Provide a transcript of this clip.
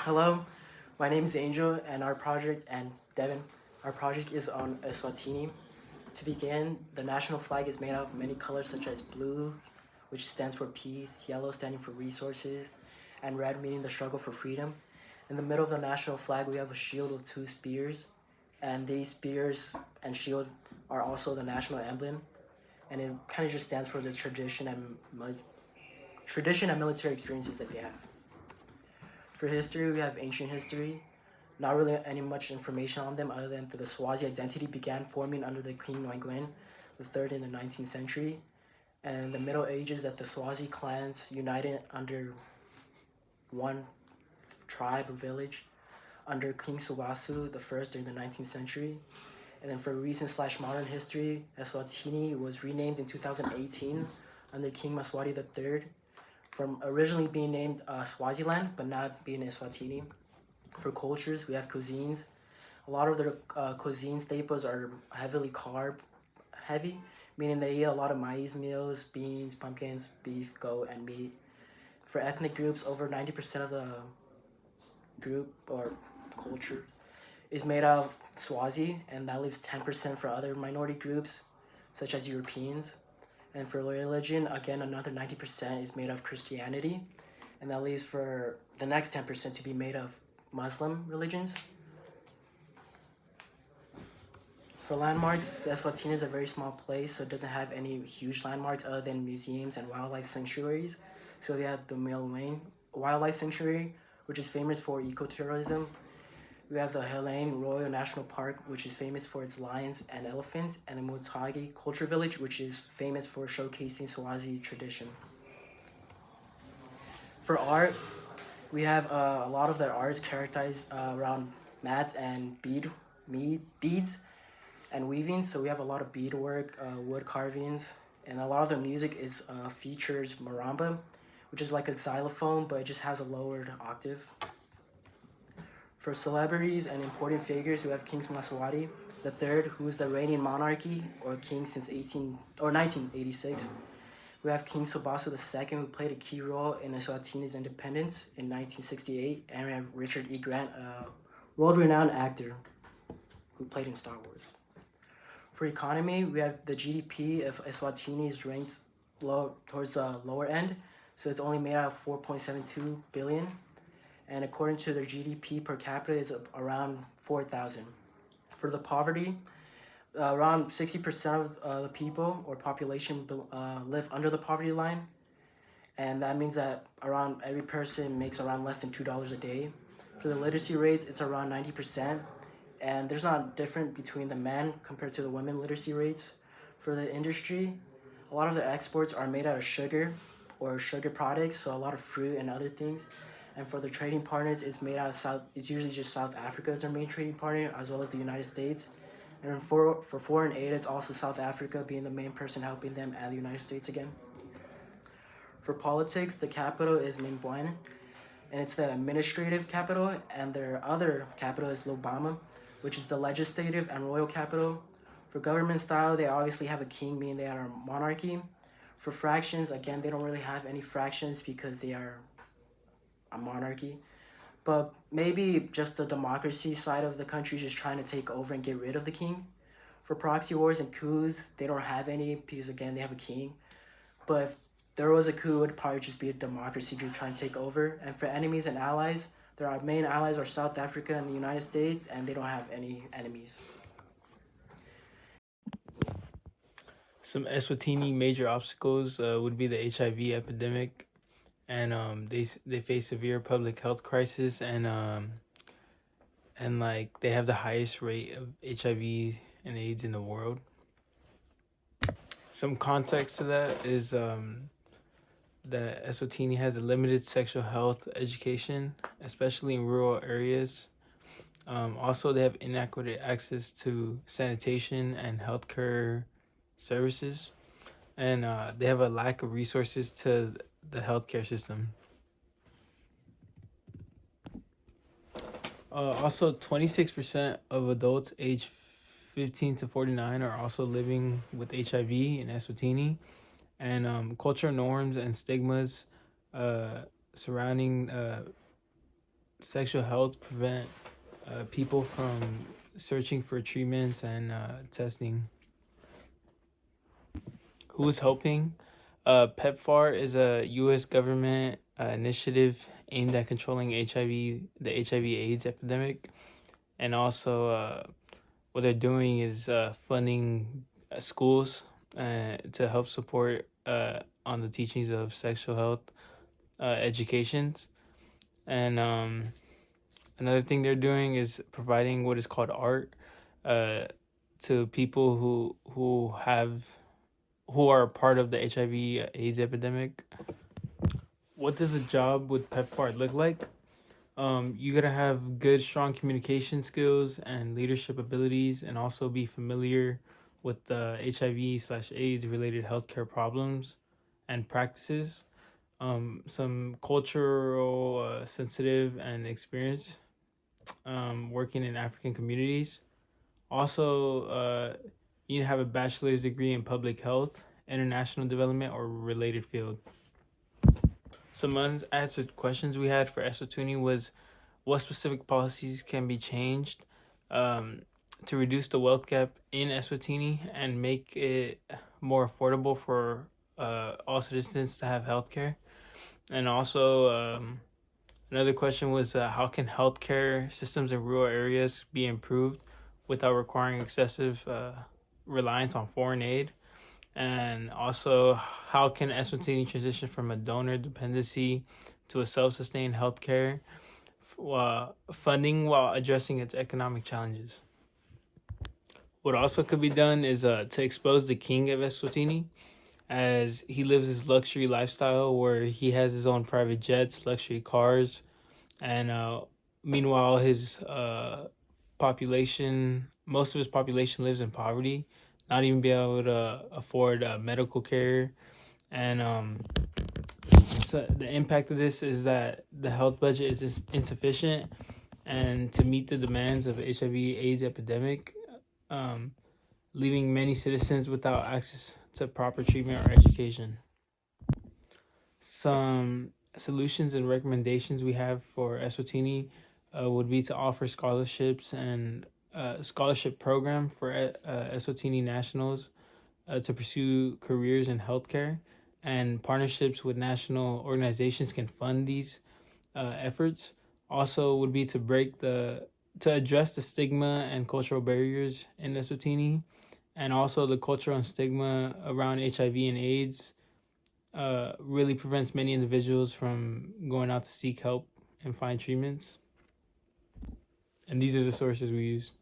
Hello, my name is Angel, and Devin, our project is on Eswatini. To begin, the national flag is made of many colors such as blue, which stands for peace, yellow standing for resources, and red meaning the struggle for freedom. In the middle of the national flag, we have a shield with two spears, and these spears and shield are also the national emblem, and it kind of just stands for the tradition and military experiences that they have. For history, we have ancient history. Not really any much information on them other than that the Swazi identity began forming under the King Nguyen III in the 19th century. And in the Middle Ages, that the Swazi clans united under one tribe or village under King Suwasu I during the 19th century. And then for recent / modern history, Eswatini was renamed in 2018 under King Maswati III from originally being named Swaziland, but now being Eswatini. For cultures, we have cuisines. A lot of their cuisine staples are heavily carb heavy, meaning they eat a lot of maize meals, beans, pumpkins, beef, goat, and meat. For ethnic groups, over 90% of the group or culture is made of Swazi, and that leaves 10% for other minority groups, such as Europeans. And for religion, again, another 90% is made of Christianity, and that leaves for the next 10% to be made of Muslim religions. For landmarks, Eswatini is a very small place, so it doesn't have any huge landmarks other than museums and wildlife sanctuaries. So we have the Milwane Wildlife Sanctuary, which is famous for ecotourism. We have the Helene Royal National Park, which is famous for its lions and elephants, and the Mutagi Culture Village, which is famous for showcasing Swazi tradition. For art, we have a lot of their art is characterized around mats and beads and weaving. So we have a lot of beadwork, wood carvings, and a lot of the music is features maramba, which is like a xylophone, but it just has a lowered octave. For celebrities and important figures, we have King Maswati III, who is the reigning monarchy or king since 1986. We have King Sobaso II, who played a key role in Eswatini's independence in 1968, and we have Richard E. Grant, a world-renowned actor who played in Star Wars. For economy, we have the GDP of Eswatini is ranked low towards the lower end, so it's only made out of 4.72 billion, and according to their GDP per capita is around 4,000. For the poverty, around 60% of the people or population live under the poverty line, and that means that around every person makes around less than $2 a day. For the literacy rates, it's around 90%, and there's not different between the men compared to the women literacy rates. For the industry, a lot of the exports are made out of sugar or sugar products, so a lot of fruit and other things. And for the trading partners, it's usually just South Africa as their main trading partner, as well as the United States. And for foreign aid, it's also South Africa being the main person helping them, and the United States again. For politics, the capital is Minbuen, and it's the administrative capital, and their other capital is Lobama, which is the legislative and royal capital. For government style, they obviously have a king, meaning they are a monarchy. For fractions, again, they don't really have any fractions because they are a monarchy. But maybe just the democracy side of the country is just trying to take over and get rid of the king. For proxy wars and coups, they don't have any because, again, they have a king. But if there was a coup, it would probably just be a democracy to try and take over. And for enemies and allies, their main allies are South Africa and the United States, and they don't have any enemies. Some Eswatini major obstacles would be the HIV epidemic, and they face severe public health crisis, and like they have the highest rate of HIV and AIDS in the world. Some context to that is that Eswatini has a limited sexual health education, especially in rural areas. Also, they have inadequate access to sanitation and healthcare services, and they have a lack of resources to the healthcare system. Also, 26% of adults aged 15 to 49 are also living with HIV in Eswatini, and cultural norms and stigmas surrounding sexual health, prevent people from searching for treatments and testing. Who is helping? PEPFAR is a U.S. government initiative aimed at controlling the HIV/AIDS epidemic, and also what they're doing is funding schools to help support on the teachings of sexual health educations. And another thing they're doing is providing what is called art to people who are part of the HIV/AIDS epidemic. What does a job with PEPFAR look like? You gotta have good, strong communication skills and leadership abilities, and also be familiar with the HIV/AIDS related healthcare problems and practices. Some cultural sensitive and experience working in African communities. Also, you need to have a bachelor's degree in public health, international development, or related field. Some unanswered questions we had for Eswatini was what specific policies can be changed to reduce the wealth gap in Eswatini and make it more affordable for all citizens to have healthcare. And also, another question was how can healthcare systems in rural areas be improved without requiring excessive reliance on foreign aid? And also, how can Eswatini transition from a donor dependency to a self-sustained healthcare funding while addressing its economic challenges? What also could be done is to expose the king of Eswatini, as he lives his luxury lifestyle where he has his own private jets, luxury cars, and meanwhile his population, most of his population lives in poverty, not even be able to afford medical care. And so the impact of this is that the health budget is insufficient, and to meet the demands of HIV/AIDS epidemic, leaving many citizens without access to proper treatment or education. Some solutions and recommendations we have for Eswatini would be to offer scholarships and scholarship program for Eswatini nationals to pursue careers in healthcare, and partnerships with national organizations can fund these efforts. Also, would be to address the stigma and cultural barriers in Eswatini, and also the cultural and stigma around HIV and AIDS really prevents many individuals from going out to seek help and find treatments. And these are the sources we use.